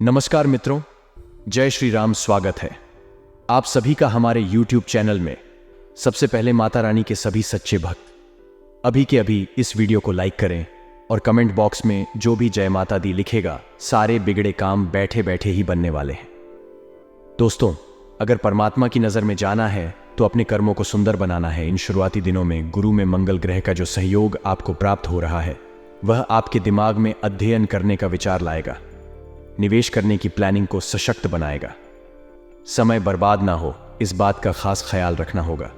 नमस्कार मित्रों, जय श्री राम। स्वागत है आप सभी का हमारे YouTube चैनल में। सबसे पहले माता रानी के सभी सच्चे भक्त अभी के अभी इस वीडियो को लाइक करें और कमेंट बॉक्स में जो भी जय माता दी लिखेगा, सारे बिगड़े काम बैठे बैठे ही बनने वाले हैं। दोस्तों, अगर परमात्मा की नज़र में जाना है तो अपने कर्मों को सुंदर बनाना है। इन शुरुआती दिनों में गुरु में मंगल ग्रह का जो सहयोग आपको प्राप्त हो रहा है, वह आपके दिमाग में अध्ययन करने का विचार लाएगा, निवेश करने की प्लानिंग को सशक्त बनाएगा। समय बर्बाद ना हो, इस बात का खास ख्याल रखना होगा।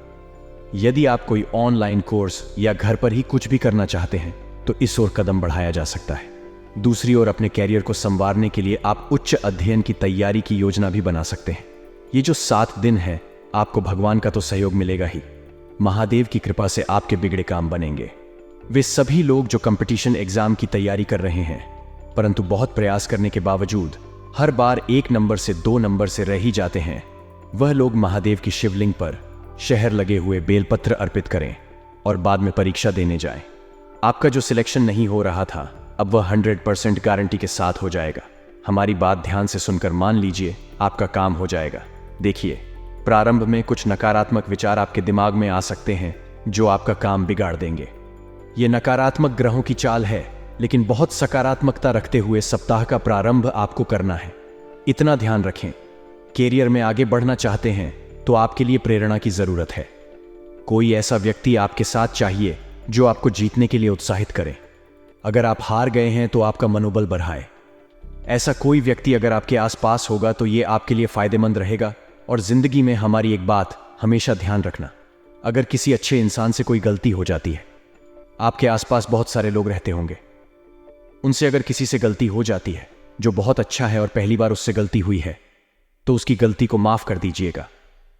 यदि आप कोई ऑनलाइन कोर्स या घर पर ही कुछ भी करना चाहते हैं तो इस ओर कदम बढ़ाया जा सकता है। दूसरी ओर अपने कैरियर को संवारने के लिए आप उच्च अध्ययन की तैयारी की योजना भी बना सकते हैं। ये जो 7 दिन है, आपको भगवान का तो सहयोग मिलेगा ही, महादेव की कृपा से आपके बिगड़े काम बनेंगे। वे सभी लोग जो कंपटीशन एग्जाम की तैयारी कर रहे हैं परंतु बहुत प्रयास करने के बावजूद हर बार 1 नंबर से 2 नंबर से रह ही जाते हैं, वह लोग महादेव की शिवलिंग पर शहर लगे हुए बेलपत्र अर्पित करें और बाद में परीक्षा देने जाएं। आपका जो सिलेक्शन नहीं हो रहा था, अब वह 100% गारंटी के साथ हो जाएगा। हमारी बात ध्यान से सुनकर मान लीजिए, आपका काम हो जाएगा। देखिए, प्रारंभ में कुछ नकारात्मक विचार आपके दिमाग में आ सकते हैं जो आपका काम बिगाड़ देंगे। ये नकारात्मक ग्रहों की चाल है, लेकिन बहुत सकारात्मकता रखते हुए सप्ताह का प्रारंभ आपको करना है। इतना ध्यान रखें, कैरियर में आगे बढ़ना चाहते हैं तो आपके लिए प्रेरणा की जरूरत है। कोई ऐसा व्यक्ति आपके साथ चाहिए जो आपको जीतने के लिए उत्साहित करे। अगर आप हार गए हैं तो आपका मनोबल बढ़ाए। ऐसा कोई व्यक्ति अगर आपके आसपास होगा तो ये आपके लिए फायदेमंद रहेगा। और जिंदगी में हमारी एक बात हमेशा ध्यान रखना, अगर किसी अच्छे इंसान से कोई गलती हो जाती है, आपके आसपास बहुत सारे लोग रहते होंगे, उनसे अगर किसी से गलती हो जाती है जो बहुत अच्छा है और पहली बार उससे गलती हुई है, तो उसकी गलती को माफ कर दीजिएगा।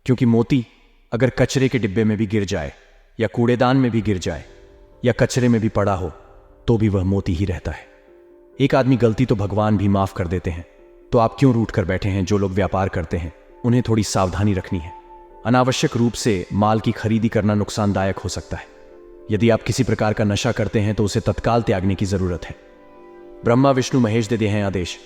क्योंकि मोती अगर कचरे के डिब्बे में भी गिर जाए या कूड़ेदान में भी गिर जाए या कचरे में भी पड़ा हो तो भी वह मोती ही रहता है। एक आदमी गलती तो भगवान भी माफ कर देते हैं, तो आप क्यों रूठ कर बैठे हैं? जो लोग व्यापार करते हैं उन्हें थोड़ी सावधानी रखनी है। अनावश्यक रूप से माल की खरीदी करना नुकसानदायक हो सकता है। यदि आप किसी प्रकार का नशा करते हैं तो उसे तत्काल त्यागने की जरूरत है। ब्रह्मा विष्णु महेश दे दिए हैं आदेश।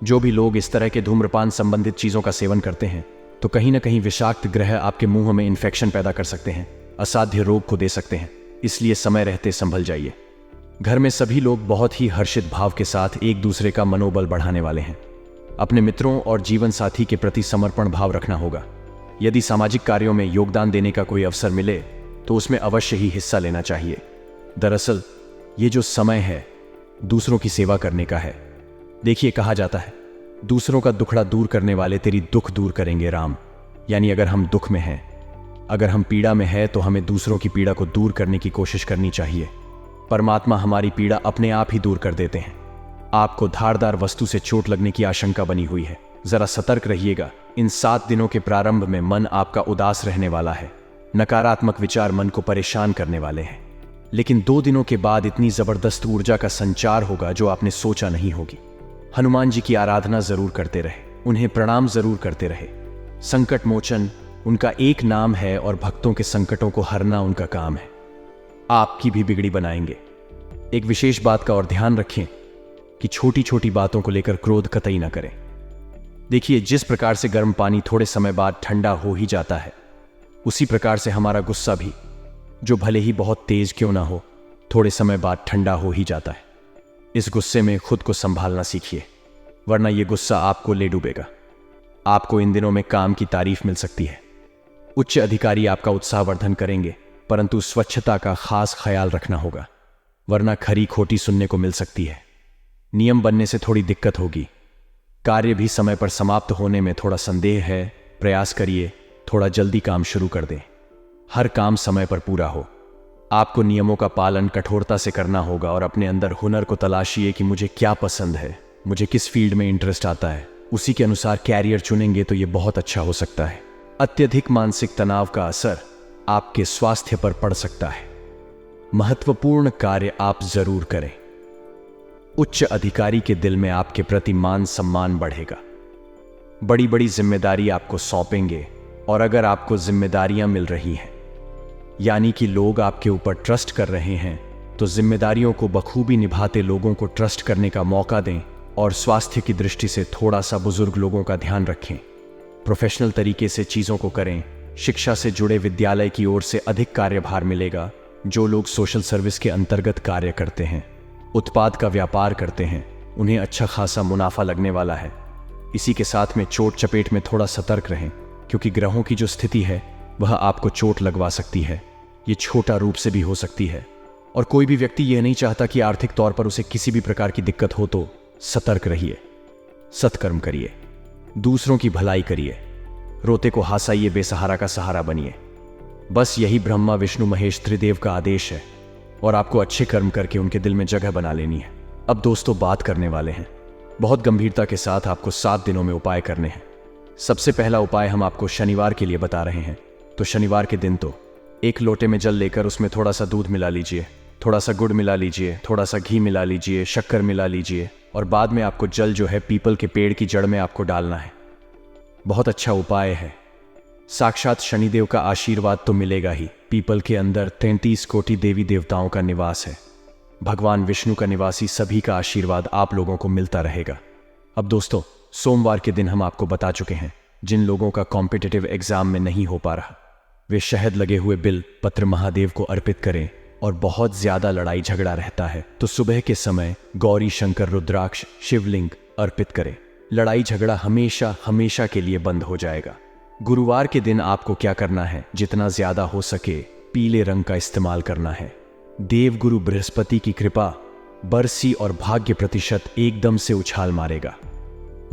जो भी लोग इस तरह के धूम्रपान संबंधित चीजों का सेवन करते हैं तो कहीं ना कहीं विषाक्त ग्रह आपके मुंह में इन्फेक्शन पैदा कर सकते हैं, असाध्य रोग को दे सकते हैं। इसलिए समय रहते संभल जाइए। घर में सभी लोग बहुत ही हर्षित भाव के साथ एक दूसरे का मनोबल बढ़ाने वाले हैं। अपने मित्रों और जीवन साथी के प्रति समर्पण भाव रखना होगा। यदि सामाजिक कार्यों में योगदान देने का कोई अवसर मिले तो उसमें अवश्य ही हिस्सा लेना चाहिए। दरअसल ये जो समय है दूसरों की सेवा करने का है। देखिए, कहा जाता है दूसरों का दुखड़ा दूर करने वाले तेरी दुख दूर करेंगे राम। यानी अगर हम दुख में हैं, अगर हम पीड़ा में हैं, तो हमें दूसरों की पीड़ा को दूर करने की कोशिश करनी चाहिए। परमात्मा हमारी पीड़ा अपने आप ही दूर कर देते हैं। आपको धारदार वस्तु से चोट लगने की आशंका बनी हुई है, जरा सतर्क रहिएगा। इन 7 दिनों के प्रारंभ में मन आपका उदास रहने वाला है। नकारात्मक विचार मन को परेशान करने वाले हैं, लेकिन 2 दिनों के बाद इतनी जबरदस्त ऊर्जा का संचार होगा जो आपने सोचा नहीं होगी। हनुमान जी की आराधना जरूर करते रहे, उन्हें प्रणाम जरूर करते रहे। संकट मोचन उनका एक नाम है और भक्तों के संकटों को हरना उनका काम है। आपकी भी बिगड़ी बनाएंगे। एक विशेष बात का और ध्यान रखें कि छोटी छोटी बातों को लेकर क्रोध कतई ना करें। देखिए, जिस प्रकार से गर्म पानी थोड़े समय बाद ठंडा हो ही जाता है, उसी प्रकार से हमारा गुस्सा भी, जो भले ही बहुत तेज क्यों ना हो, थोड़े समय बाद ठंडा हो ही जाता है। इस गुस्से में खुद को संभालना सीखिए, वरना यह गुस्सा आपको ले डूबेगा। आपको इन दिनों में काम की तारीफ मिल सकती है। उच्च अधिकारी आपका उत्साहवर्धन करेंगे, परंतु स्वच्छता का खास ख्याल रखना होगा, वरना खरी खोटी सुनने को मिल सकती है। नियम बनने से थोड़ी दिक्कत होगी। कार्य भी समय पर समाप्त होने में थोड़ा संदेह है। प्रयास करिए थोड़ा जल्दी काम शुरू कर दें। हर काम समय पर पूरा हो। आपको नियमों का पालन कठोरता से करना होगा और अपने अंदर हुनर को तलाशिए कि मुझे क्या पसंद है, मुझे किस फील्ड में इंटरेस्ट आता है। उसी के अनुसार कैरियर चुनेंगे तो यह बहुत अच्छा हो सकता है। अत्यधिक मानसिक तनाव का असर आपके स्वास्थ्य पर पड़ सकता है। महत्वपूर्ण कार्य आप जरूर करें। उच्च अधिकारी के दिल में आपके प्रति मान सम्मान बढ़ेगा। बड़ी बड़ी जिम्मेदारी आपको सौंपेंगे और अगर आपको जिम्मेदारियां मिल रही हैं, यानी कि लोग आपके ऊपर ट्रस्ट कर रहे हैं, तो जिम्मेदारियों को बखूबी निभाते लोगों को ट्रस्ट करने का मौका दें और स्वास्थ्य की दृष्टि से थोड़ा सा बुजुर्ग लोगों का ध्यान रखें। प्रोफेशनल तरीके से चीज़ों को करें। शिक्षा से जुड़े विद्यालय की ओर से अधिक कार्यभार मिलेगा। जो लोग सोशल सर्विस के अंतर्गत कार्य करते हैं, उत्पाद का व्यापार करते हैं, उन्हें अच्छा खासा मुनाफा लगने वाला है। इसी के साथ में चोट चपेट में थोड़ा सतर्क रहें, क्योंकि ग्रहों की जो स्थिति है वह आपको चोट लगवा सकती है। ये छोटा रूप से भी हो सकती है, और कोई भी व्यक्ति यह नहीं चाहता कि आर्थिक तौर पर उसे किसी भी प्रकार की दिक्कत हो। तो सतर्क रहिए, सत्कर्म करिए, दूसरों की भलाई करिए, रोते को हंसाइए, बेसहारा का सहारा बनिए। बस यही ब्रह्मा विष्णु महेश त्रिदेव का आदेश है, और आपको अच्छे कर्म करके उनके दिल में जगह बना लेनी है। अब दोस्तों बात करने वाले हैं। बहुत गंभीरता के साथ आपको 7 दिनों में उपाय करने हैं। सबसे पहला उपाय हम आपको शनिवार के लिए बता रहे हैं। तो शनिवार के दिन तो 1 लोटे में जल लेकर उसमें थोड़ा सा दूध मिला लीजिए, थोड़ा सा गुड़ मिला लीजिए, थोड़ा सा घी मिला लीजिए, शक्कर मिला लीजिए, और बाद में आपको जल जो है पीपल के पेड़ की जड़ में आपको डालना है। बहुत अच्छा उपाय है। साक्षात शनिदेव का आशीर्वाद तो मिलेगा ही। पीपल के अंदर 33 कोटि देवी देवताओं का निवास है। भगवान विष्णु का निवासी सभी का आशीर्वाद आप लोगों को मिलता रहेगा। अब दोस्तों, सोमवार के दिन हम आपको बता चुके हैं, जिन लोगों का कॉम्पिटिटिव एग्जाम में नहीं हो पा रहा, वे शहद लगे हुए बिल पत्र महादेव को अर्पित करें। और बहुत ज्यादा लड़ाई झगड़ा रहता है तो सुबह के समय गौरी शंकर रुद्राक्ष शिवलिंग अर्पित करें। लड़ाई झगड़ा हमेशा हमेशा के लिए बंद हो जाएगा। गुरुवार के दिन आपको क्या करना है, जितना ज्यादा हो सके पीले रंग का इस्तेमाल करना है। देवगुरु बृहस्पति की कृपा, बरसी और भाग्य प्रतिशत एकदम से उछाल मारेगा।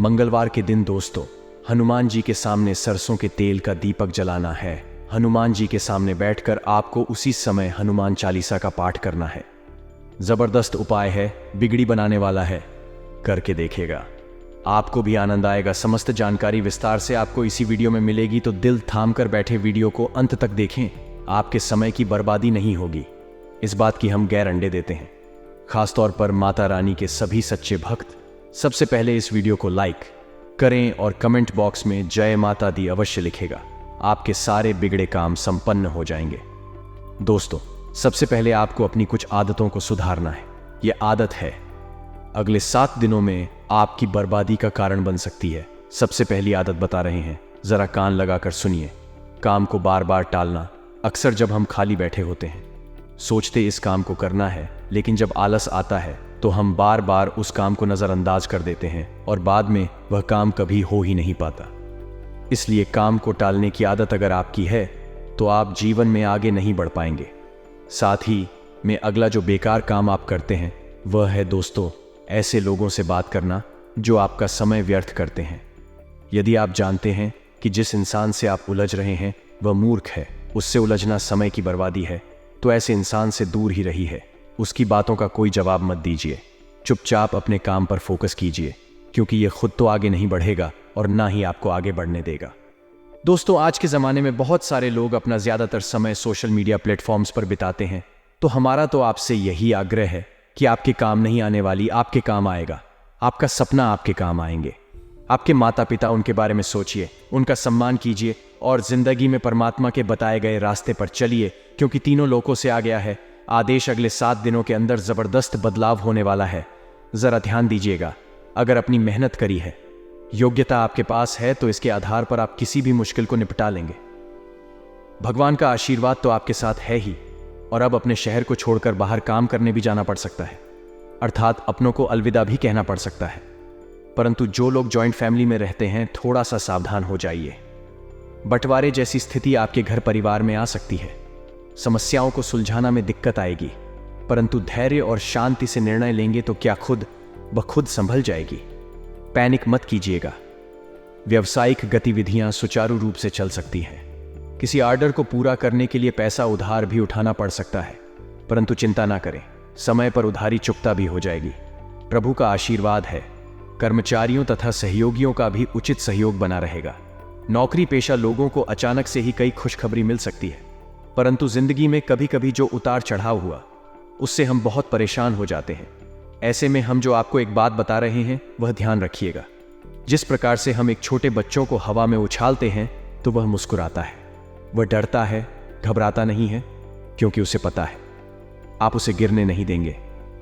मंगलवार के दिन दोस्तों, हनुमान जी के सामने सरसों के तेल का दीपक जलाना है। हनुमान जी के सामने बैठकर आपको उसी समय हनुमान चालीसा का पाठ करना है। जबरदस्त उपाय है, बिगड़ी बनाने वाला है, करके देखेगा, आपको भी आनंद आएगा। समस्त जानकारी विस्तार से आपको इसी वीडियो में मिलेगी, तो दिल थाम कर बैठे वीडियो को अंत तक देखें। आपके समय की बर्बादी नहीं होगी, इस बात की हम गारंटी देते हैं। खासतौर पर माता रानी के सभी सच्चे भक्त सबसे पहले इस वीडियो को लाइक करें और कमेंट बॉक्स में जय माता दी अवश्य लिखेगा। आपके सारे बिगड़े काम संपन्न हो जाएंगे। दोस्तों, सबसे पहले आपको अपनी कुछ आदतों को सुधारना है। यह आदत है अगले 7 दिनों में आपकी बर्बादी का कारण बन सकती है। सबसे पहली आदत बता रहे हैं, जरा कान लगाकर सुनिए। काम को बार बार टालना। अक्सर जब हम खाली बैठे होते हैं, सोचते इस काम को करना है, लेकिन जब आलस आता है तो हम बार बार उस काम को नजरअंदाज कर देते हैं और बाद में वह काम कभी हो ही नहीं पाता। इसलिए काम को टालने की आदत अगर आपकी है तो आप जीवन में आगे नहीं बढ़ पाएंगे। साथ ही में अगला जो बेकार काम आप करते हैं वह है दोस्तों, ऐसे लोगों से बात करना जो आपका समय व्यर्थ करते हैं। यदि आप जानते हैं कि जिस इंसान से आप उलझ रहे हैं वह मूर्ख है, उससे उलझना समय की बर्बादी है, तो ऐसे इंसान से दूर ही रही है। उसकी बातों का कोई जवाब मत दीजिए, चुपचाप अपने काम पर फोकस कीजिए, क्योंकि यह खुद तो आगे नहीं बढ़ेगा और ना ही आपको आगे बढ़ने देगा। दोस्तों, आज के ज़माने में बहुत सारे लोग अपना ज़्यादातर समय सोशल मीडिया प्लेटफॉर्म्स पर बिताते हैं, तो हमारा तो आपसे यही आग्रह है कि आपके काम नहीं आने वाली आपके काम आएगा। आपका सपना आपके काम आएंगे। आपके माता पिता, उनके बारे में सोचिए, उनका सम्मान कीजिए और जिंदगी में परमात्मा के बताए गए रास्ते पर चलिए, क्योंकि तीनों लोकों से आ गया है आदेश। अगले 7 दिनों के अंदर जबरदस्त बदलाव होने वाला है। जरा ध्यान दीजिएगा। अगर अपनी मेहनत करी है, योग्यता आपके पास है, तो इसके आधार पर आप किसी भी मुश्किल को निपटा लेंगे। भगवान का आशीर्वाद तो आपके साथ है ही, और अब अपने शहर को छोड़कर बाहर काम करने भी जाना पड़ सकता है, अर्थात अपनों को अलविदा भी कहना पड़ सकता है। परंतु जो लोग जॉइंट फैमिली में रहते हैं, थोड़ा सा सावधान हो जाइए। बंटवारे जैसी स्थिति आपके घर परिवार में आ सकती है। समस्याओं को सुलझाना में दिक्कत आएगी, परंतु धैर्य और शांति से निर्णय लेंगे तो क्या खुद ब खुद संभल जाएगी। पैनिक मत कीजिएगा। व्यावसायिक गतिविधियां सुचारू रूप से चल सकती हैं। किसी ऑर्डर को पूरा करने के लिए पैसा उधार भी उठाना पड़ सकता है, परंतु चिंता ना करें, समय पर उधारी चुकता भी हो जाएगी। प्रभु का आशीर्वाद है। कर्मचारियों तथा सहयोगियों का भी उचित सहयोग बना रहेगा। नौकरी पेशा लोगों को अचानक से ही कई खुशखबरी मिल सकती है, परंतु जिंदगी में कभी कभी जो उतार चढ़ाव हुआ उससे हम बहुत परेशान हो जाते हैं। ऐसे में हम जो आपको एक बात बता रहे हैं वह ध्यान रखिएगा। जिस प्रकार से हम एक छोटे बच्चों को हवा में उछालते हैं तो वह मुस्कुराता है, वह डरता है, घबराता नहीं है, क्योंकि उसे पता है आप उसे गिरने नहीं देंगे।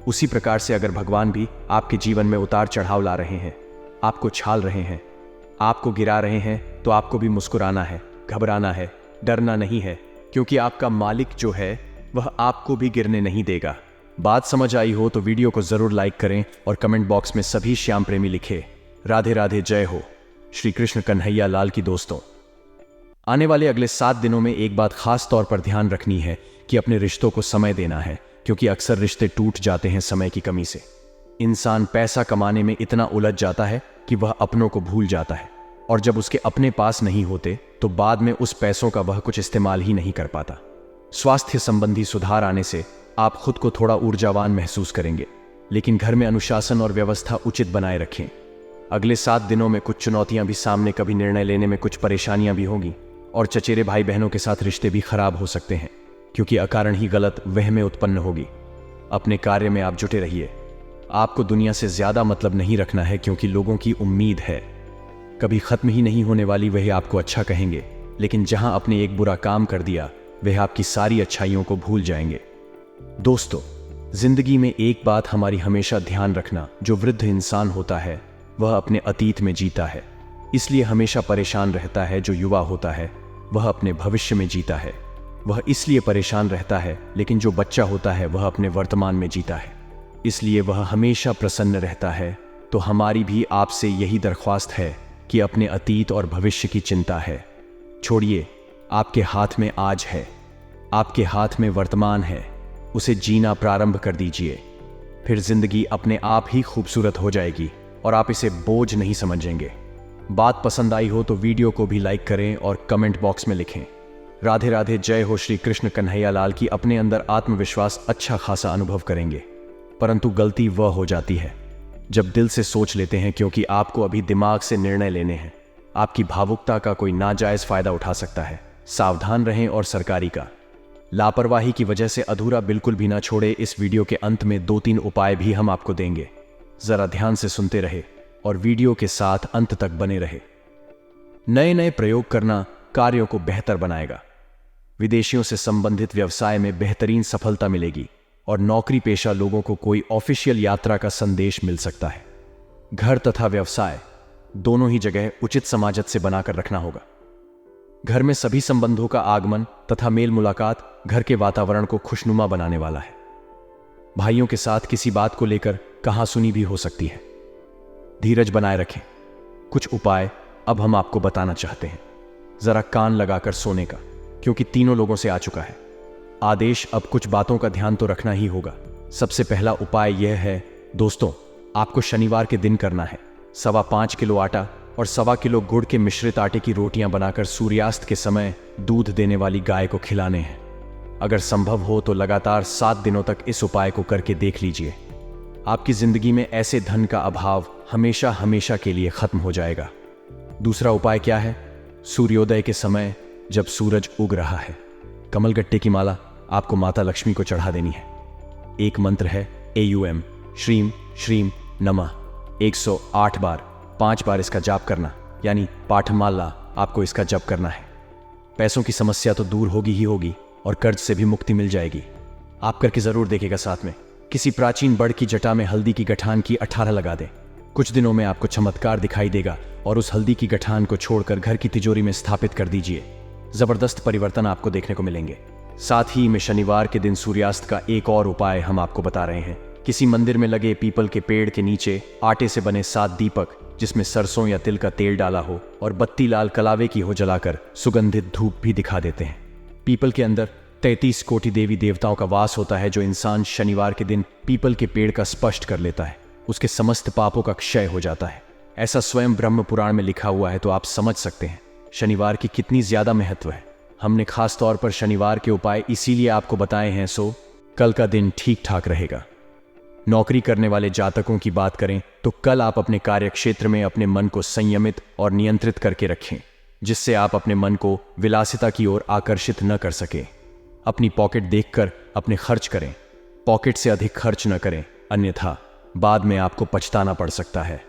उसी प्रकार से अगर भगवान भी आपके जीवन में उतार चढ़ाव ला रहे हैं, आपको छाल रहे हैं, आपको गिरा रहे हैं, तो आपको भी मुस्कुराना है, घबराना है, डरना नहीं है, क्योंकि आपका मालिक जो है वह आपको भी गिरने नहीं देगा। बात समझ आई हो तो वीडियो को जरूर लाइक करें और कमेंट बॉक्स में सभी श्याम प्रेमी लिखे राधे राधे, जय हो श्री कृष्ण कन्हैया लाल की। दोस्तों, आने वाले अगले 7 दिनों में एक बात खास तौर पर ध्यान रखनी है कि अपने रिश्तों को समय देना है, क्योंकि अक्सर रिश्ते टूट जाते हैं समय की कमी से। इंसान पैसा कमाने में इतना उलझ जाता है कि वह अपनों को भूल जाता है, और जब उसके अपने पास नहीं होते तो बाद में उस पैसों का वह कुछ इस्तेमाल ही नहीं कर पाता। स्वास्थ्य संबंधी सुधार आने से आप खुद को थोड़ा ऊर्जावान महसूस करेंगे, लेकिन घर में अनुशासन और व्यवस्था उचित बनाए रखें। अगले 7 दिनों में कुछ चुनौतियां भी सामने, कभी निर्णय लेने में कुछ परेशानियां भी होंगी, और चचेरे भाई बहनों के साथ रिश्ते भी खराब हो सकते हैं, क्योंकि अकारण ही गलत वहमें उत्पन्न होगी। अपने कार्य में आप जुटे रहिए। आपको दुनिया से ज्यादा मतलब नहीं रखना है, क्योंकि लोगों की उम्मीद है कभी खत्म ही नहीं होने वाली। वह आपको अच्छा कहेंगे, लेकिन जहां आपने एक बुरा काम कर दिया वह आपकी सारी अच्छाइयों को भूल जाएंगे। दोस्तों, जिंदगी में एक बात हमारी हमेशा ध्यान रखना, जो वृद्ध इंसान होता है वह अपने अतीत में जीता है, इसलिए हमेशा परेशान रहता है। जो युवा होता है वह अपने भविष्य में जीता है, वह इसलिए परेशान रहता है। लेकिन जो बच्चा होता है वह अपने वर्तमान में जीता है, इसलिए वह हमेशा प्रसन्न रहता है। तो हमारी भी आपसे यही दरख्वास्त है कि अपने अतीत और भविष्य की चिंता है छोड़िए। आपके हाथ में आज है, आपके हाथ में वर्तमान है, उसे जीना प्रारंभ कर दीजिए। फिर जिंदगी अपने आप ही खूबसूरत हो जाएगी और आप इसे बोझ नहीं समझेंगे। बात पसंद आई हो तो वीडियो को भी लाइक करें और कमेंट बॉक्स में लिखें राधे राधे, जय हो श्री कृष्ण कन्हैया लाल की। अपने अंदर आत्मविश्वास अच्छा खासा अनुभव करेंगे, परंतु गलती वह हो जाती है जब दिल से सोच लेते हैं, क्योंकि आपको अभी दिमाग से निर्णय लेने हैं। आपकी भावुकता का कोई नाजायज फायदा उठा सकता है। सावधान रहें। और सरकारी का लापरवाही की वजह से अधूरा बिल्कुल भी ना छोड़े। इस वीडियो के अंत में 2-3 उपाय भी हम आपको देंगे, जरा ध्यान से सुनते रहे और वीडियो के साथ अंत तक बने रहे। नए नए प्रयोग करना कार्यों को बेहतर बनाएगा। विदेशियों से संबंधित व्यवसाय में बेहतरीन सफलता मिलेगी और नौकरी पेशा लोगों को कोई ऑफिशियल यात्रा का संदेश मिल सकता है। घर तथा व्यवसाय दोनों ही जगह उचित समाजत से बनाकर रखना होगा। घर में सभी संबंधों का आगमन तथा मेल मुलाकात घर के वातावरण को खुशनुमा बनाने वाला है। भाइयों के साथ किसी बात को लेकर कहासुनी भी हो सकती है। धीरज बनाए रखें। कुछ उपाय अब हम आपको बताना चाहते हैं, जरा कान लगाकर सोने का, क्योंकि तीनों लोगों से आ चुका है आदेश। अब कुछ बातों का ध्यान तो रखना ही होगा। सबसे पहला उपाय यह है दोस्तों, आपको शनिवार के दिन करना है 5.25 किलो आटा और 1.25 किलो गुड़ के मिश्रित आटे की रोटियां बनाकर सूर्यास्त के समय दूध देने वाली गाय को खिलाने हैं। अगर संभव हो तो लगातार 7 दिनों तक इस उपाय को करके देख लीजिए। आपकी जिंदगी में ऐसे धन का अभाव हमेशा हमेशा के लिए खत्म हो जाएगा। दूसरा उपाय क्या है? सूर्योदय के समय जब सूरज उग रहा है, कमलगट्टे की माला आपको माता लक्ष्मी को चढ़ा देनी है। एक मंत्र है AUM श्रीम श्रीम नमः 108 बार, 5 बार इसका जाप करना, यानी पाठमाला आपको इसका जप करना है। पैसों की समस्या तो दूर होगी ही होगी और कर्ज से भी मुक्ति मिल जाएगी। आप करके जरूर देखिएगा। साथ में किसी प्राचीन बड़ की जटा में हल्दी की गठान की 18 लगा दें। कुछ दिनों में आपको चमत्कार दिखाई देगा और उस हल्दी की गठान को छोड़कर घर की तिजोरी में स्थापित कर दीजिए। जबरदस्त परिवर्तन आपको देखने को मिलेंगे। साथ ही में शनिवार के दिन सूर्यास्त का एक और उपाय हम आपको बता रहे हैं। किसी मंदिर में लगे पीपल के पेड़ के नीचे आटे से बने 7 दीपक, जिसमें सरसों या तिल का तेल डाला हो और बत्ती लाल कलावे की हो, जलाकर सुगंधित धूप भी दिखा देते हैं। पीपल के अंदर 33 कोटि देवी देवताओं का वास होता है। जो इंसान शनिवार के दिन पीपल के पेड़ का स्पष्ट कर लेता है, उसके समस्त पापों का क्षय हो जाता है। ऐसा स्वयं ब्रह्म पुराण में लिखा हुआ है, तो आप समझ सकते हैं शनिवार की कितनी ज्यादा महत्व है। हमने खास तौर पर शनिवार के उपाय इसीलिए आपको बताए हैं, सो कल का दिन ठीक ठाक रहेगा। नौकरी करने वाले जातकों की बात करें तो कल आप अपने कार्य क्षेत्र में अपने मन को संयमित और नियंत्रित करके रखें, जिससे आप अपने मन को विलासिता की ओर आकर्षित न कर सके। अपनी पॉकेट देखकर अपने खर्च करें, पॉकेट से अधिक खर्च न करें, अन्यथा बाद में आपको पछताना पड़ सकता है।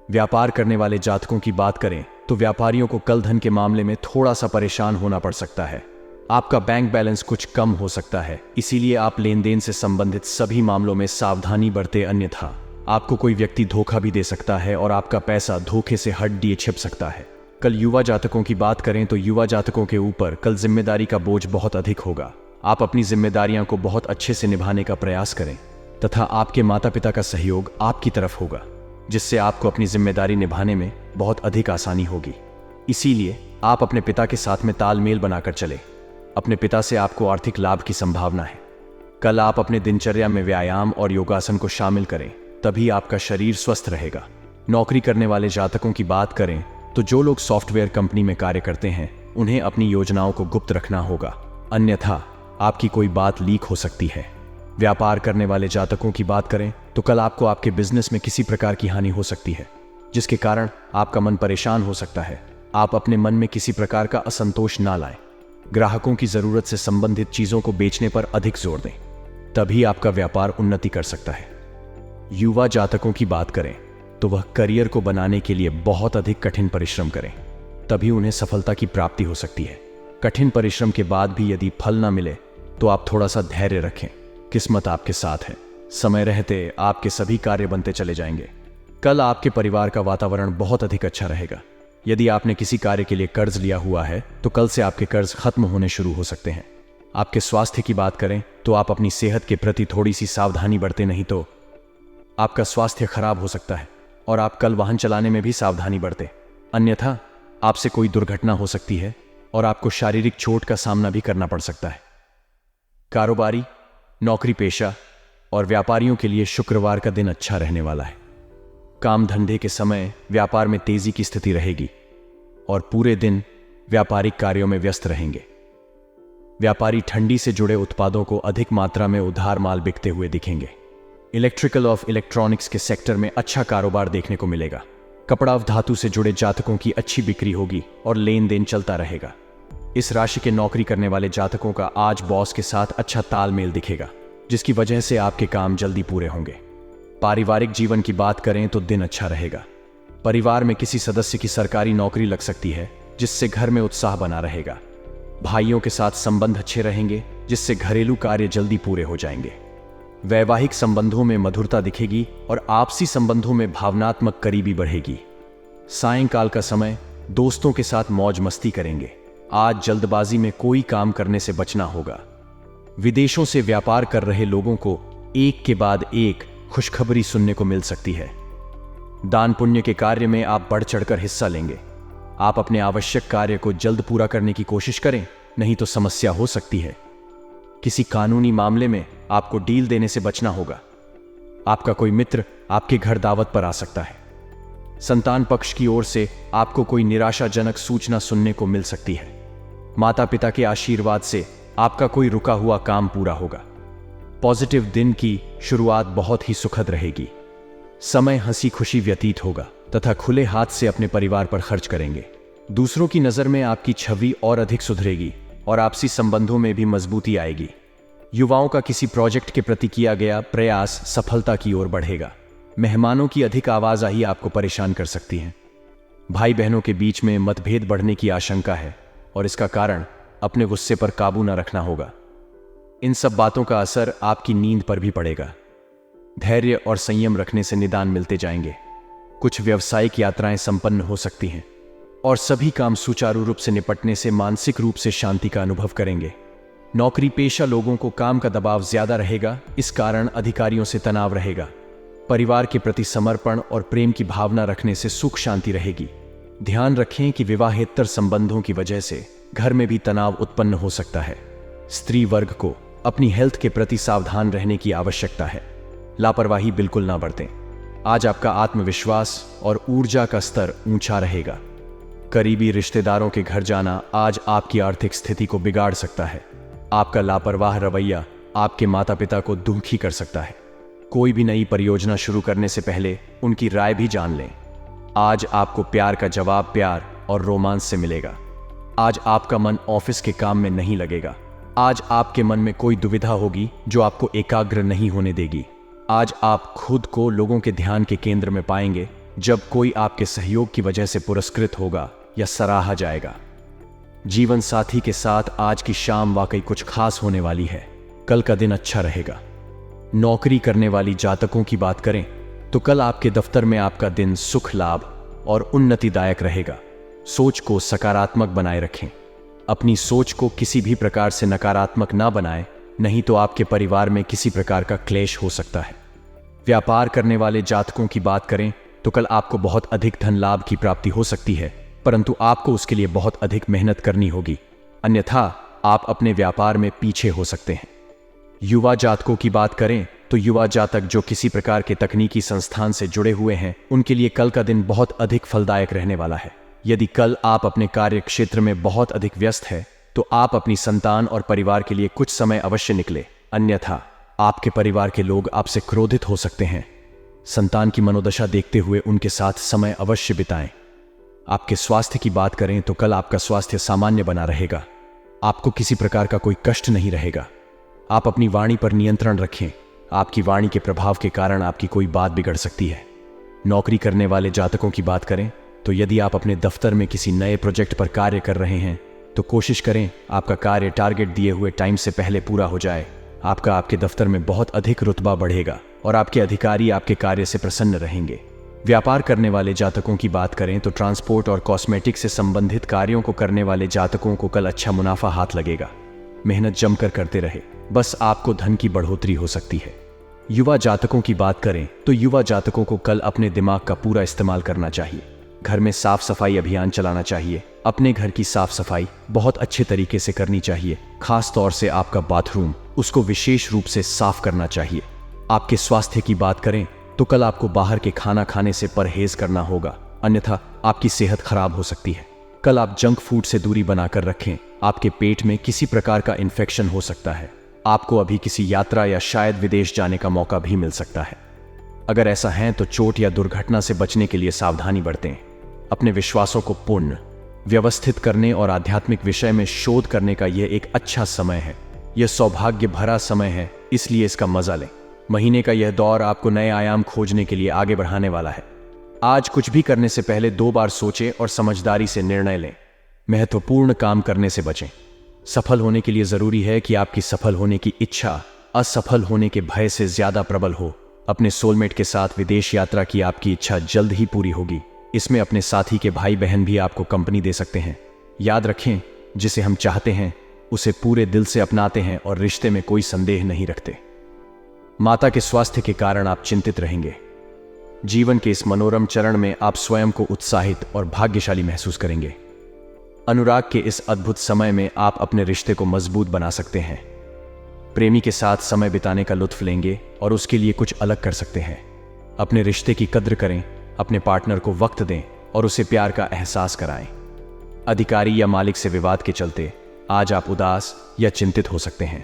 व्यापार करने वाले जातकों की बात करें तो व्यापारियों को कल धन के मामले में थोड़ा सा परेशान होना पड़ सकता है। आपका बैंक बैलेंस कुछ कम हो सकता है, इसीलिए आप लेन देन से संबंधित सभी मामलों में सावधानी बरतें, अन्यथा आपको कोई व्यक्ति धोखा भी दे सकता है और आपका पैसा धोखे से हट दिए छिप सकता है। कल युवा जातकों की बात करें तो युवा जातकों के ऊपर कल जिम्मेदारी का बोझ बहुत अधिक होगा। आप अपनी जिम्मेदारियों को बहुत अच्छे से निभाने का प्रयास करें तथा आपके माता पिता का सहयोग आपकी तरफ होगा, जिससे आपको अपनी जिम्मेदारी निभाने में बहुत अधिक आसानी होगी। इसीलिए आप अपने पिता के साथ में तालमेल बनाकर चले। अपने पिता से आपको आर्थिक लाभ की संभावना है। कल आप अपने दिनचर्या में व्यायाम और योगासन को शामिल करें, तभी आपका शरीर स्वस्थ रहेगा। नौकरी करने वाले जातकों की बात करें तो जो लोग सॉफ्टवेयर कंपनी में कार्य करते हैं उन्हें अपनी योजनाओं को गुप्त रखना होगा, अन्यथा आपकी कोई बात लीक हो सकती है। व्यापार करने वाले जातकों की बात करें तो कल आपको आपके बिजनेस में किसी प्रकार की हानि हो सकती है, जिसके कारण आपका मन परेशान हो सकता है। आप अपने मन में किसी प्रकार का असंतोष ना लाएं। ग्राहकों की जरूरत से संबंधित चीजों को बेचने पर अधिक जोर दें, तभी आपका व्यापार उन्नति कर सकता है। युवा जातकों की बात करें तो वह करियर को बनाने के लिए बहुत अधिक कठिन परिश्रम करें, तभी उन्हें सफलता की प्राप्ति हो सकती है। कठिन परिश्रम के बाद भी यदि फल ना मिले तो आप थोड़ा सा धैर्य रखें, किस्मत आपके साथ है। समय रहते आपके सभी कार्य बनते चले जाएंगे। कल आपके परिवार का वातावरण बहुत अधिक अच्छा रहेगा। यदि आपने किसी कार्य के लिए कर्ज लिया हुआ है तो कल से आपके कर्ज खत्म होने शुरू हो सकते हैं। आपके स्वास्थ्य की बात करें तो आप अपनी सेहत के प्रति थोड़ी सी सावधानी बरतें, नहीं तो आपका स्वास्थ्य खराब हो सकता है। और आप कल वाहन चलाने में भी सावधानी बरतें, अन्यथा आपसे कोई दुर्घटना हो सकती है और आपको शारीरिक चोट का सामना भी करना पड़ सकता है। कारोबारी, नौकरी पेशा और व्यापारियों के लिए शुक्रवार का दिन अच्छा रहने वाला है। काम धंधे के समय व्यापार में तेजी की स्थिति रहेगी और पूरे दिन व्यापारिक कार्यों में व्यस्त रहेंगे। व्यापारी ठंडी से जुड़े उत्पादों को अधिक मात्रा में उधार माल बिकते हुए दिखेंगे। इलेक्ट्रिकल और इलेक्ट्रॉनिक्स के सेक्टर में अच्छा कारोबार देखने को मिलेगा। कपड़ा धातु से जुड़े जातकों की अच्छी बिक्री होगी और लेन देन चलता रहेगा। इस राशि के नौकरी करने वाले जातकों का आज बॉस के साथ अच्छा तालमेल दिखेगा, जिसकी वजह से आपके काम जल्दी पूरे होंगे। पारिवारिक जीवन की बात करें तो दिन अच्छा रहेगा। परिवार में किसी सदस्य की सरकारी नौकरी लग सकती है, जिससे घर में उत्साह बना रहेगा। भाइयों के साथ संबंध अच्छे रहेंगे, जिससे घरेलू कार्य जल्दी पूरे हो जाएंगे। वैवाहिक संबंधों में मधुरता दिखेगी और आपसी संबंधों में भावनात्मक करीबी बढ़ेगी। सायंकाल का समय दोस्तों के साथ मौज मस्ती करेंगे। आज जल्दबाजी में कोई काम करने से बचना होगा। विदेशों से व्यापार कर रहे लोगों को एक के बाद एक खुशखबरी सुनने को मिल सकती है। दान पुण्य के कार्य में आप बढ़ चढ़कर हिस्सा लेंगे। आप अपने आवश्यक कार्य को जल्द पूरा करने की कोशिश करें, नहीं तो समस्या हो सकती है। किसी कानूनी मामले में आपको डील देने से बचना होगा। आपका कोई मित्र आपके घर दावत पर आ सकता है। संतान पक्ष की ओर से आपको कोई निराशाजनक सूचना सुनने को मिल सकती है। माता पिता के आशीर्वाद से आपका कोई रुका हुआ काम पूरा होगा। पॉजिटिव दिन की शुरुआत बहुत ही सुखद रहेगी। समय हंसी खुशी व्यतीत होगा तथा खुले हाथ से अपने परिवार पर खर्च करेंगे। दूसरों की नजर में आपकी छवि और अधिक सुधरेगी और आपसी संबंधों में भी मजबूती आएगी। युवाओं का किसी प्रोजेक्ट के प्रति किया गया प्रयास सफलता की ओर बढ़ेगा। मेहमानों की अधिक आवाजाही आपको परेशान कर सकती है। भाई बहनों के बीच में मतभेद बढ़ने की आशंका है और इसका कारण अपने गुस्से पर काबू न रखना होगा। इन सब बातों का असर आपकी नींद पर भी पड़ेगा। धैर्य और संयम रखने से निदान मिलते जाएंगे। कुछ व्यावसायिक यात्राएं संपन्न हो सकती हैं और सभी काम सुचारू रूप से निपटने से मानसिक रूप से शांति का अनुभव करेंगे। नौकरी पेशा लोगों को काम का दबाव ज्यादा रहेगा, इस कारण अधिकारियों से तनाव रहेगा। परिवार के प्रति समर्पण और प्रेम की भावना रखने से सुख शांति रहेगी। ध्यान रखें कि विवाहेतर संबंधों की वजह से घर में भी तनाव उत्पन्न हो सकता है। स्त्री वर्ग को अपनी हेल्थ के प्रति सावधान रहने की आवश्यकता है। लापरवाही बिल्कुल ना बरतें। आज आपका आत्मविश्वास और ऊर्जा का स्तर ऊंचा रहेगा। करीबी रिश्तेदारों के घर जाना आज आपकी आर्थिक स्थिति को बिगाड़ सकता है। आपका लापरवाह रवैया आपके माता पिता को दुखी कर सकता है। कोई भी नई परियोजना शुरू करने से पहले उनकी राय भी जान लें। आज आपको प्यार का जवाब प्यार और रोमांस से मिलेगा। आज आपका मन ऑफिस के काम में नहीं लगेगा। आज आपके मन में कोई दुविधा होगी जो आपको एकाग्र नहीं होने देगी। आज आप खुद को लोगों के ध्यान के केंद्र में पाएंगे जब कोई आपके सहयोग की वजह से पुरस्कृत होगा या सराहा जाएगा। जीवन साथी के साथ आज की शाम वाकई कुछ खास होने वाली है। कल का दिन अच्छा रहेगा। नौकरी करने वाली जातकों की बात करें तो कल आपके दफ्तर में आपका दिन सुख, लाभ और उन्नतिदायक रहेगा। सोच को सकारात्मक बनाए रखें। अपनी सोच को किसी भी प्रकार से नकारात्मक ना बनाएं, नहीं तो आपके परिवार में किसी प्रकार का क्लेश हो सकता है। व्यापार करने वाले जातकों की बात करें तो कल आपको बहुत अधिक धन लाभ की प्राप्ति हो सकती है, परंतु आपको उसके लिए बहुत अधिक मेहनत करनी होगी, अन्यथा आप अपने व्यापार में पीछे हो सकते हैं। युवा जातकों की बात करें तो युवा जातक जो किसी प्रकार के तकनीकी संस्थान से जुड़े हुए हैं, उनके लिए कल का दिन बहुत अधिक फलदायक रहने वाला है। यदि कल आप अपने कार्य क्षेत्र में बहुत अधिक व्यस्त है तो आप अपनी संतान और परिवार के लिए कुछ समय अवश्य निकले, अन्यथा आपके परिवार के लोग आपसे क्रोधित हो सकते हैं। संतान की मनोदशा देखते हुए उनके साथ समय अवश्य बिताएं। आपके स्वास्थ्य की बात करें तो कल आपका स्वास्थ्य सामान्य बना रहेगा। आपको किसी प्रकार का कोई कष्ट नहीं रहेगा। आप अपनी वाणी पर नियंत्रण रखें। आपकी वाणी के प्रभाव के कारण आपकी कोई बात बिगड़ सकती है। नौकरी करने वाले जातकों की बात करें तो यदि आप अपने दफ्तर में किसी नए प्रोजेक्ट पर कार्य कर रहे हैं तो कोशिश करें आपका कार्य टारगेट दिए हुए टाइम से पहले पूरा हो जाए। आपके दफ्तर में बहुत अधिक रुतबा बढ़ेगा और आपके अधिकारी आपके कार्य से प्रसन्न रहेंगे। व्यापार करने वाले जातकों की बात करें तो ट्रांसपोर्ट और कॉस्मेटिक से संबंधित कार्यों को करने वाले जातकों को कल अच्छा मुनाफा हाथ लगेगा। मेहनत जमकर करते रहे, बस आपको धन की बढ़ोतरी हो सकती है। युवा जातकों की बात करें तो युवा जातकों को कल अपने दिमाग का पूरा इस्तेमाल करना चाहिए। घर में साफ सफाई अभियान चलाना चाहिए। अपने घर की साफ सफाई बहुत अच्छे तरीके से करनी चाहिए। खास तौर से आपका बाथरूम, उसको विशेष रूप से साफ करना चाहिए। आपके स्वास्थ्य की बात करें तो कल आपको बाहर के खाना खाने से परहेज करना होगा, अन्यथा आपकी सेहत खराब हो सकती है। कल आप जंक फूड से दूरी बनाकर रखें। आपके पेट में किसी प्रकार का इन्फेक्शन हो सकता है। आपको अभी किसी यात्रा या शायद विदेश जाने का मौका भी मिल सकता है। अगर ऐसा है तो चोट या दुर्घटना से बचने के लिए सावधानी बरतें। अपने विश्वासों को पूर्ण व्यवस्थित करने और आध्यात्मिक विषय में शोध करने का यह एक अच्छा समय है। यह सौभाग्य भरा समय है, इसलिए इसका मजा लें। महीने का यह दौर आपको नए आयाम खोजने के लिए आगे बढ़ाने वाला है। आज कुछ भी करने से पहले 2 बार सोचें और समझदारी से निर्णय लें। महत्वपूर्ण काम करने से बचें। सफल होने के लिए जरूरी है कि आपकी सफल होने की इच्छा असफल होने के भय से ज्यादा प्रबल हो। अपने सोलमेट के साथ विदेश यात्रा की आपकी इच्छा जल्द ही पूरी होगी। इसमें अपने साथी के भाई बहन भी आपको कंपनी दे सकते हैं। याद रखें, जिसे हम चाहते हैं उसे पूरे दिल से अपनाते हैं और रिश्ते में कोई संदेह नहीं रखते। माता के स्वास्थ्य के कारण आप चिंतित रहेंगे। जीवन के इस मनोरम चरण में आप स्वयं को उत्साहित और भाग्यशाली महसूस करेंगे। अनुराग के इस अद्भुत समय में आप अपने रिश्ते को मजबूत बना सकते हैं। प्रेमी के साथ समय बिताने का लुत्फ लेंगे और उसके लिए कुछ अलग कर सकते हैं। अपने रिश्ते की कद्र करें, अपने पार्टनर को वक्त दें और उसे प्यार का एहसास कराएं। अधिकारी या मालिक से विवाद के चलते आज आप उदास या चिंतित हो सकते हैं।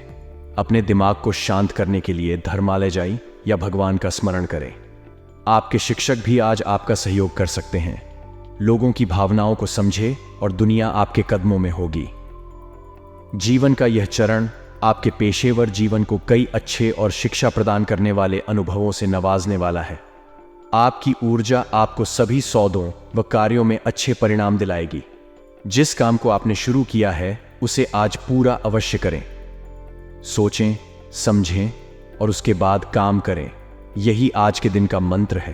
अपने दिमाग को शांत करने के लिए धर्मालय जाएं या भगवान का स्मरण करें। आपके शिक्षक भी आज आपका सहयोग कर सकते हैं। लोगों की भावनाओं को समझें और दुनिया आपके कदमों में होगी। जीवन का यह चरण आपके पेशेवर जीवन को कई अच्छे और शिक्षा प्रदान करने वाले अनुभवों से नवाजने वाला है। आपकी ऊर्जा आपको सभी सौदों व कार्यों में अच्छे परिणाम दिलाएगी। जिस काम को आपने शुरू किया है उसे आज पूरा अवश्य करें। सोचें, समझें और उसके बाद काम करें। यही आज के दिन का मंत्र है।